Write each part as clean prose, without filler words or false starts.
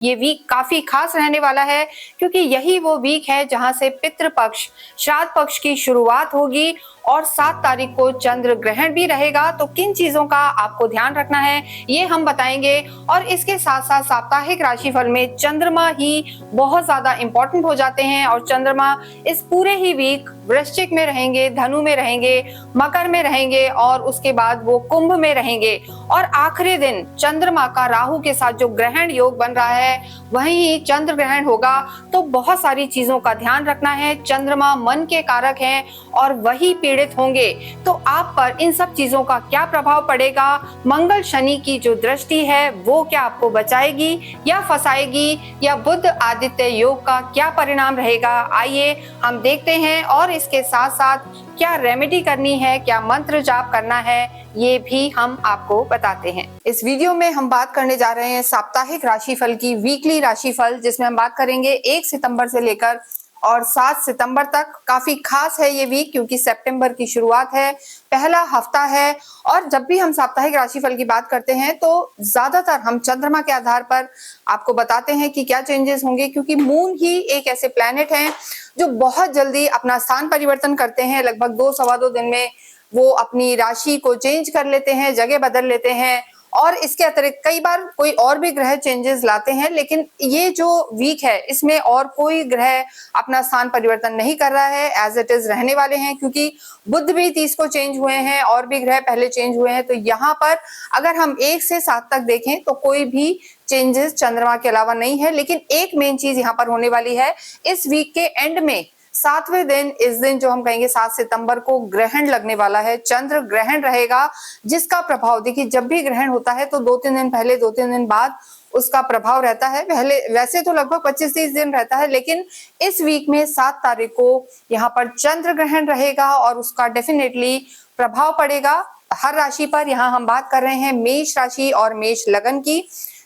ये वीक काफी खास रहने वाला है क्योंकि यही वो वीक है जहां से पितृपक्ष श्राद्ध पक्ष की शुरुआत होगी और 7 तारीख को चंद्र ग्रहण भी रहेगा। तो किन चीजों का आपको ध्यान रखना है ये हम बताएंगे और इसके साथ साथ साप्ताहिक राशिफल में चंद्रमा ही बहुत ज्यादा इंपॉर्टेंट हो जाते हैं और चंद्रमा इस पूरे ही वीक वृश्चिक में रहेंगे, धनु में रहेंगे, मकर में रहेंगे और उसके बाद वो कुंभ में रहेंगे और आखिरी दिन चंद्रमा का राहु के साथ जो ग्रहण योग बन रहा है वही चंद्र ग्रहण होगा। तो बहुत सारी चीजों का ध्यान रखना है। चंद्रमा मन के कारक हैं और वही पीड़ित होंगे। तो आप पर इन सब चीजों का क्या प्रभाव पड़ेगा? मंगल शनि की जो दृष्टि है वो क्या आपको बचाएगी या फंसाएगी, या बुध आदित्य योग का क्या परिणाम रहेगा? आइए हम देखते हैं और इसके साथ साथ क्या रेमेडी करनी है, क्या मंत्र जाप करना है, ये भी हम आपको बताते हैं। इस वीडियो में हम बात करने जा रहे हैं साप्ताहिक राशिफल की, वीकली राशिफल, जिसमें हम बात करेंगे 1 सितंबर से लेकर और 7 सितंबर तक। काफी खास है ये वीक क्योंकि सितंबर की शुरुआत है, पहला हफ्ता है और जब भी हम साप्ताहिक राशिफल की बात करते हैं तो ज्यादातर हम चंद्रमा के आधार पर आपको बताते हैं कि क्या चेंजेस होंगे, क्योंकि मून ही एक ऐसे प्लैनेट हैं जो बहुत जल्दी अपना स्थान परिवर्तन करते हैं। लगभग 2-2.25 दिन में वो अपनी राशि को चेंज कर लेते हैं, जगह बदल लेते हैं और इसके अतिरिक्त कई बार कोई और भी ग्रह चेंजेस लाते हैं। लेकिन ये जो वीक है इसमें और कोई ग्रह अपना स्थान परिवर्तन नहीं कर रहा है, एज इट इज रहने वाले हैं, क्योंकि बुध भी 30 को चेंज हुए हैं और भी ग्रह पहले चेंज हुए हैं। तो यहाँ पर अगर हम 1 से 7 तक देखें तो कोई भी चेंजेस चंद्रमा के अलावा नहीं है। लेकिन एक मेन चीज यहाँ पर होने वाली है, इस वीक के एंड में 7वें दिन, इस दिन जो हम कहेंगे 7 सितंबर को ग्रहण लगने वाला है, चंद्र ग्रहण रहेगा, जिसका प्रभाव देखिए जब भी ग्रहण होता है तो 2-3 दिन पहले 2-3 दिन बाद उसका प्रभाव रहता है। पहले वैसे तो लगभग 25-30 दिन रहता है, लेकिन इस वीक में 7 तारीख को यहाँ पर चंद्र ग्रहण रहेगा और उसका डेफिनेटली प्रभाव पड़ेगा हर राशि पर। यहाँ हम बात कर रहे हैं मेष राशि और मेष लगन की।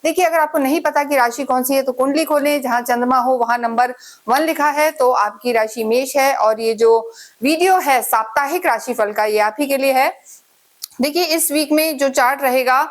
देखिए, अगर आपको नहीं पता कि राशि कौन सी है तो कुंडली खोलें, जहां चंद्रमा हो वहां नंबर 1 लिखा है तो आपकी राशि मेष है। और ये जो वीडियो है साप्ताहिक राशिफल का, ये आप ही के लिए है। देखिए, इस वीक में जो चार्ट रहेगा,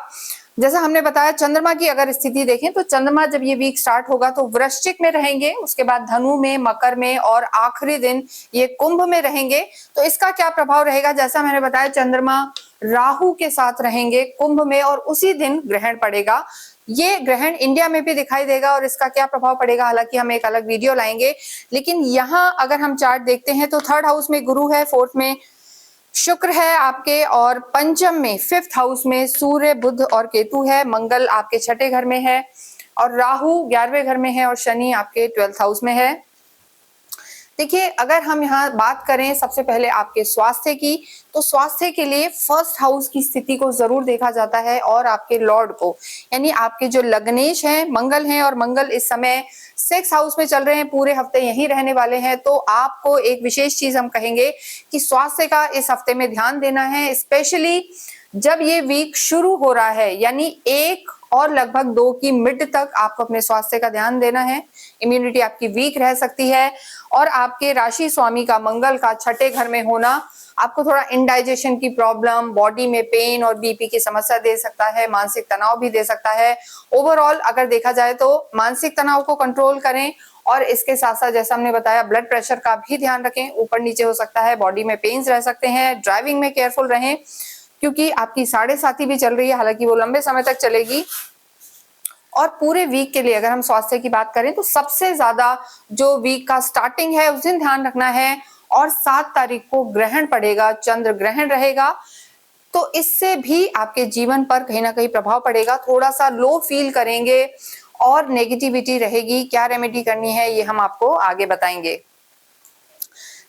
जैसा हमने बताया, चंद्रमा की अगर स्थिति देखें तो चंद्रमा जब ये वीक स्टार्ट होगा तो वृश्चिक में रहेंगे, उसके बाद धनु में, मकर में और आखिरी दिन ये कुंभ में रहेंगे। तो इसका क्या प्रभाव रहेगा? जैसा मैंने बताया, चंद्रमा राहु के साथ रहेंगे कुंभ में और उसी दिन ग्रहण पड़ेगा। ये ग्रहण इंडिया में भी दिखाई देगा और इसका क्या प्रभाव पड़ेगा, हालांकि हम एक अलग वीडियो लाएंगे। लेकिन यहाँ अगर हम चार्ट देखते हैं तो 3rd हाउस में गुरु है, 4th में शुक्र है आपके और पंचम में 5th हाउस में सूर्य, बुध और केतु है। मंगल आपके 6ठे घर में है और राहु 11वें घर में है और शनि आपके 12th हाउस में है। देखिए, अगर हम यहाँ बात करें सबसे पहले आपके स्वास्थ्य की, तो स्वास्थ्य के लिए 1st हाउस की स्थिति को जरूर देखा जाता है और आपके लॉर्ड को, यानी आपके जो लग्नेश हैं मंगल हैं, और मंगल इस समय 6th हाउस में चल रहे हैं, पूरे हफ्ते यहीं रहने वाले हैं। तो आपको एक विशेष चीज हम कहेंगे कि स्वास्थ्य का इस हफ्ते में ध्यान देना है, स्पेशली जब ये वीक शुरू हो रहा है, यानी 1 और लगभग 2 की मिड तक आपको अपने स्वास्थ्य का ध्यान देना है। इम्यूनिटी आपकी वीक रह सकती है और आपके राशि स्वामी का मंगल का 6ठे घर में होना आपको थोड़ा इंडाइजेशन की प्रॉब्लम, बॉडी में पेन और बीपी की समस्या दे सकता है, मानसिक तनाव भी दे सकता है। ओवरऑल अगर देखा जाए तो मानसिक तनाव को कंट्रोल करें और इसके साथ साथ जैसा हमने बताया ब्लड प्रेशर का भी ध्यान रखें, ऊपर नीचे हो सकता है, बॉडी में पेन्स रह सकते हैं। ड्राइविंग में केयरफुल रहें क्योंकि आपकी 7.5 भी चल रही है, हालांकि वो लंबे समय तक चलेगी। और पूरे वीक के लिए अगर हम स्वास्थ्य की बात करें तो सबसे ज्यादा जो वीक का स्टार्टिंग है उस दिन ध्यान रखना है। और 7 तारीख को ग्रहण पड़ेगा, चंद्र ग्रहण रहेगा, तो इससे भी आपके जीवन पर कहीं ना कहीं प्रभाव पड़ेगा। थोड़ा सा लो फील करेंगे और नेगेटिविटी रहेगी। क्या रेमेडी करनी है ये हम आपको आगे बताएंगे।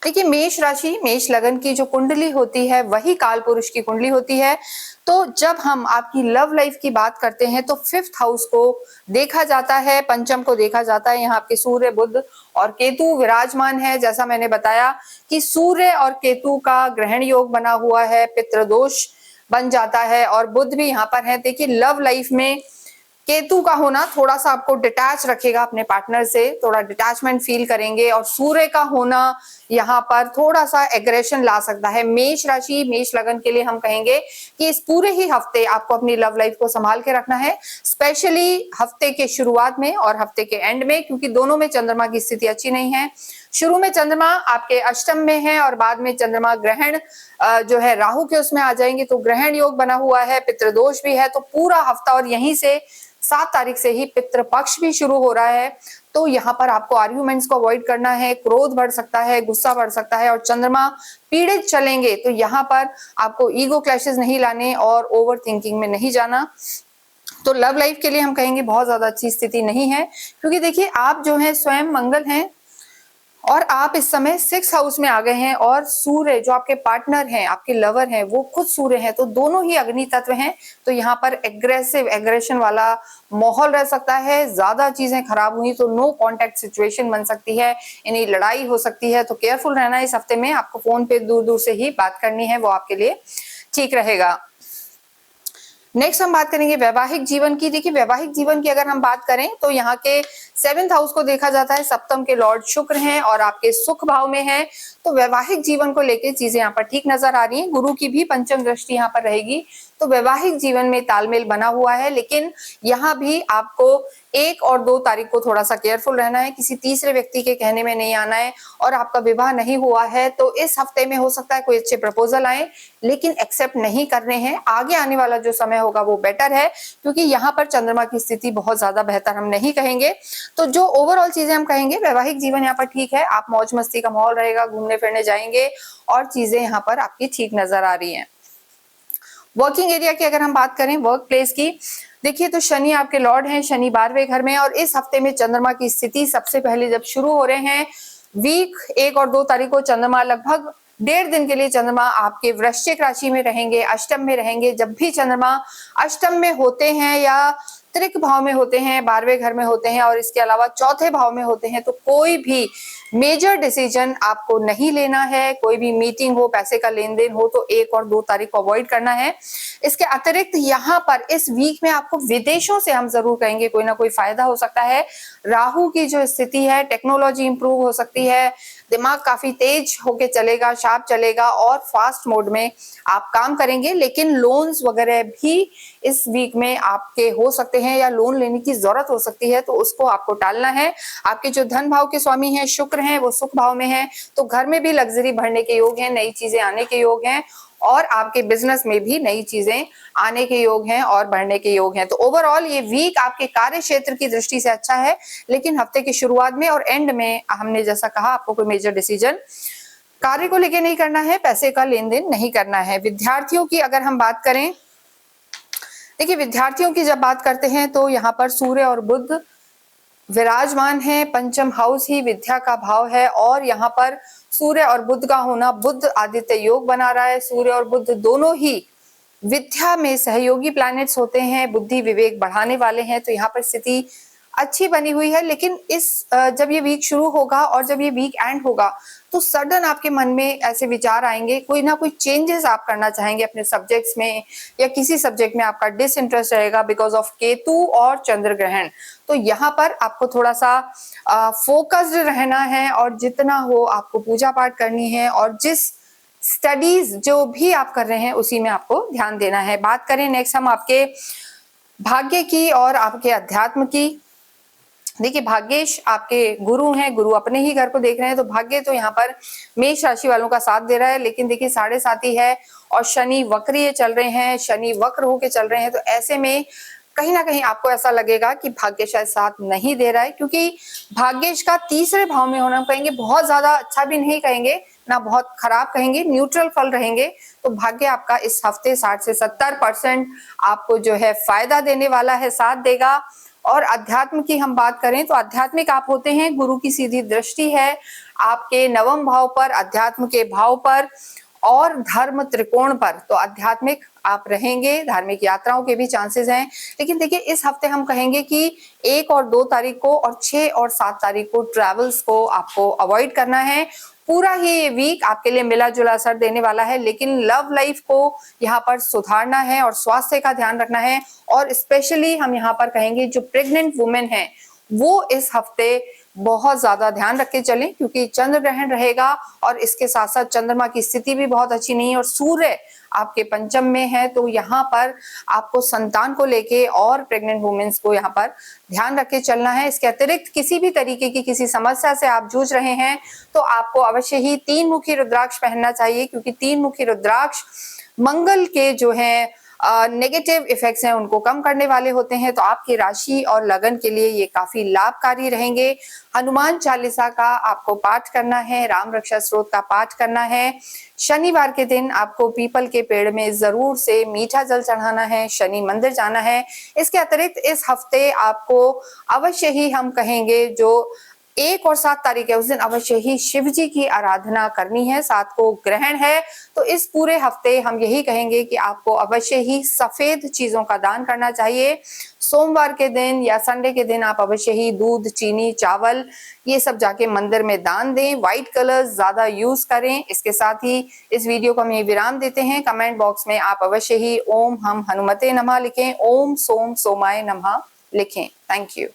देखिए, मेष राशि मेष लगन की जो कुंडली होती है वही काल पुरुष की कुंडली होती है। तो जब हम आपकी लव लाइफ की बात करते हैं तो 5th हाउस को देखा जाता है, पंचम को देखा जाता है। यहाँ आपके सूर्य, बुध और केतु विराजमान है। जैसा मैंने बताया कि सूर्य और केतु का ग्रहण योग बना हुआ है, पितृदोष बन जाता है और बुध भी यहाँ पर है। देखिए, लव लाइफ में केतु का होना थोड़ा सा आपको डिटैच रखेगा अपने पार्टनर से, थोड़ा डिटैचमेंट फील करेंगे। और सूर्य का होना यहाँ पर थोड़ा सा एग्रेशन ला सकता है। मेष राशि, मेष लगन के लिए हम कहेंगे कि इस पूरे ही हफ्ते आपको अपनी लव लाइफ को संभाल के रखना है, स्पेशली हफ्ते के शुरुआत में और हफ्ते के एंड में, क्योंकि दोनों में चंद्रमा की स्थिति अच्छी नहीं है। शुरू में चंद्रमा आपके अष्टम में है और बाद में चंद्रमा ग्रहण जो है राहु के उसमें आ जाएंगे, तो ग्रहण योग बना हुआ है, पितृदोष भी है। तो पूरा हफ्ता और यहीं से 7 तारीख से ही पितृपक्ष भी शुरू हो रहा है। तो यहाँ पर आपको आर्ग्यूमेंट्स को अवॉइड करना है, क्रोध बढ़ सकता है, गुस्सा बढ़ सकता है और चंद्रमा पीड़ित चलेंगे। तो यहाँ पर आपको ईगो क्लैशेस नहीं लाने और ओवर थिंकिंग में नहीं जाना। तो लव लाइफ के लिए हम कहेंगे बहुत ज्यादा अच्छी स्थिति नहीं है, क्योंकि देखिए आप जो है स्वयं मंगल हैं और आप इस समय 6 हाउस में आ गए हैं और सूर्य जो आपके पार्टनर हैं, आपके लवर हैं, वो खुद सूर्य हैं, तो दोनों ही अग्नि तत्व हैं। तो यहाँ पर एग्रेशन वाला माहौल रह सकता है। ज्यादा चीजें खराब हुई तो नो कांटेक्ट सिचुएशन बन सकती है, यानी लड़ाई हो सकती है। तो केयरफुल रहना इस हफ्ते में। आपको फोन पे दूर दूर से ही बात करनी है, वो आपके लिए ठीक रहेगा। नेक्स्ट हम बात करेंगे वैवाहिक जीवन की। देखिए वैवाहिक जीवन की अगर हम बात करें तो यहाँ के 7th हाउस को देखा जाता है, सप्तम के लॉर्ड शुक्र हैं और आपके सुख भाव में है। तो वैवाहिक जीवन को लेकर चीजें यहाँ पर ठीक नजर आ रही हैं। गुरु की भी पंचम दृष्टि यहाँ पर रहेगी, तो वैवाहिक जीवन में तालमेल बना हुआ है। लेकिन यहाँ भी आपको 1 और 2 तारीख को थोड़ा सा केयरफुल रहना है, किसी तीसरे व्यक्ति के कहने में नहीं आना है। और आपका विवाह नहीं हुआ है तो इस हफ्ते में हो सकता है कोई अच्छे प्रपोजल आए, लेकिन एक्सेप्ट नहीं करने हैं। आगे आने वाला जो समय होगा वो बेटर है, क्योंकि यहाँ पर चंद्रमा की स्थिति बहुत ज्यादा बेहतर हम नहीं कहेंगे। तो जो ओवरऑल चीजें हम कहेंगे, वैवाहिक जीवन यहाँ पर ठीक है, आप मौज मस्ती का माहौल रहेगा, घूमने फिरने जाएंगे और चीजें यहाँ पर आपकी ठीक नजर आ रही हैं। वर्किंग एरिया की अगर हम बात करें, वर्क प्लेस की, देखिए तो शनि आपके लॉर्ड हैं, शनि 12वें घर में, और इस हफ्ते में चंद्रमा की स्थिति सबसे पहले जब शुरू हो रहे हैं, वीक 1 और 2 तारीख को चंद्रमा लगभग 1.5 दिन के लिए चंद्रमा आपके वृश्चिक राशि में रहेंगे, अष्टम में रहेंगे। जब भी चंद्रमा अष्टम में होते हैं या त्रिक भाव में होते हैं, 12वें घर में होते हैं और इसके अलावा चौथे भाव में होते हैं, तो कोई भी मेजर डिसीजन आपको नहीं लेना है। कोई भी मीटिंग हो, पैसे का लेन देन हो, तो 1 और 2 तारीख को अवॉइड करना है। इसके अतिरिक्त यहाँ पर इस वीक में आपको विदेशों से हम जरूर कहेंगे कोई ना कोई फायदा हो सकता है। राहु की जो स्थिति है, टेक्नोलॉजी इंप्रूव हो सकती है, दिमाग काफी तेज होके चलेगा, शार्प चलेगा और फास्ट मोड में आप काम करेंगे। लेकिन लोन्स वगैरह भी इस वीक में आपके हो सकते हैं या लोन लेने की जरूरत हो सकती है, तो उसको आपको टालना है। आपके जो धन भाव के स्वामी हैं शुक्र हैं, वो सुख भाव में हैं, तो घर में भी लग्जरी बढ़ने के योग हैं, नई चीजें आने के योग हैं और आपके बिजनेस में भी नई चीजें आने के योग हैं और बढ़ने के योग हैं। तो ओवरऑल ये वीक आपके कार्य क्षेत्र की दृष्टि से अच्छा है, लेकिन हफ्ते की शुरुआत में और एंड में हमने जैसा कहा आपको कोई मेजर डिसीजन कार्य को लेके नहीं करना है, पैसे का लेन देन नहीं करना है। विद्यार्थियों की अगर हम बात करें, देखिए विद्यार्थियों की जब बात करते हैं तो यहाँ पर सूर्य और बुध विराजमान है, पंचम हाउस ही विद्या का भाव है और यहाँ पर सूर्य और बुध का होना, बुध आदित्य योग बना रहा है। सूर्य और बुध दोनों ही विद्या में सहयोगी प्लैनेट्स होते हैं, बुद्धि विवेक बढ़ाने वाले हैं, तो यहाँ पर स्थिति अच्छी बनी हुई है। लेकिन इस जब ये वीक शुरू होगा और जब ये वीक एंड होगा तो सडन आपके मन में ऐसे विचार आएंगे, कोई ना कोई चेंजेस आप करना चाहेंगे अपने सब्जेक्ट्स में या किसी सब्जेक्ट में आपका डिसइंटरेस्ट रहेगा बिकॉज ऑफ केतु और चंद्र ग्रहण। तो यहाँ पर आपको थोड़ा सा फोकस्ड रहना है और जितना हो आपको पूजा पाठ करनी है और जिस स्टडीज जो भी आप कर रहे हैं उसी में आपको ध्यान देना है। बात करें नेक्स्ट हम आपके भाग्य की और आपके अध्यात्म की। देखिए भाग्येश आपके गुरु हैं, गुरु अपने ही घर को देख रहे हैं, तो भाग्य तो यहाँ पर मेष राशि वालों का साथ दे रहा है। लेकिन देखिए 7.5 है और शनि वक्रीय चल रहे हैं, शनि वक्र होके चल रहे हैं, तो ऐसे में कहीं ना कहीं आपको ऐसा लगेगा कि भाग्य शायद साथ नहीं दे रहा है, क्योंकि भाग्येश का तीसरे भाव में होना, कहेंगे बहुत ज्यादा अच्छा भी नहीं कहेंगे ना बहुत खराब कहेंगे, न्यूट्रल फल रहेंगे। तो भाग्य आपका इस हफ्ते 60 से 70% आपको जो है फायदा देने वाला है, साथ देगा। और अध्यात्म की हम बात करें तो आध्यात्मिक आप होते हैं, गुरु की सीधी दृष्टि है आपके 9वें भाव पर, अध्यात्म के भाव पर और धर्म त्रिकोण पर, तो आध्यात्मिक आप रहेंगे। धार्मिक यात्राओं के भी चांसेस हैं। लेकिन देखिए इस हफ्ते हम कहेंगे कि 1 और 2 तारीख को और 6 और 7 तारीख को ट्रैवल्स को आपको अवॉइड करना है। पूरा ही ये वीक आपके लिए मिला जुला असर देने वाला है, लेकिन लव लाइफ को यहाँ पर सुधारना है और स्वास्थ्य का ध्यान रखना है। और स्पेशली हम यहाँ पर कहेंगे जो प्रेग्नेंट वुमेन है वो इस हफ्ते बहुत ज्यादा ध्यान रख के चलें, क्योंकि चंद्र ग्रहण रहेगा और इसके साथ साथ चंद्रमा की स्थिति भी बहुत अच्छी नहीं है और सूर्य आपके पंचम में है। तो यहाँ पर आपको संतान को लेके और प्रेग्नेंट वुमेन्स को यहाँ पर ध्यान रख के चलना है। इसके अतिरिक्त किसी भी तरीके की किसी समस्या से आप जूझ रहे हैं तो आपको अवश्य ही 3 मुखी रुद्राक्ष पहनना चाहिए, क्योंकि 3 मुखी रुद्राक्ष मंगल के जो है नेगेटिव इफेक्ट्स हैं उनको कम करने वाले होते हैं। तो आपकी राशि और लगन के लिए ये काफी लाभकारी रहेंगे। हनुमान चालीसा का आपको पाठ करना है, राम रक्षा स्तोत्र का पाठ करना है। शनिवार के दिन आपको पीपल के पेड़ में जरूर से मीठा जल चढ़ाना है, शनि मंदिर जाना है। इसके अतिरिक्त इस हफ्ते आपको अवश्य ही हम कहेंगे जो 1 और 7 तारीख है उस दिन अवश्य ही शिव जी की आराधना करनी है। 7 को ग्रहण है, तो इस पूरे हफ्ते हम यही कहेंगे कि आपको अवश्य ही सफेद चीजों का दान करना चाहिए। सोमवार के दिन या संडे के दिन आप अवश्य ही दूध, चीनी, चावल ये सब जाके मंदिर में दान दें। व्हाइट कलर्स ज्यादा यूज करें। इसके साथ ही इस वीडियो को हम ये विराम देते हैं। कमेंट बॉक्स में आप अवश्य ही ओम हम हनुमते नमः लिखें, ओम सोम सोमाय नमः लिखें। Thank you.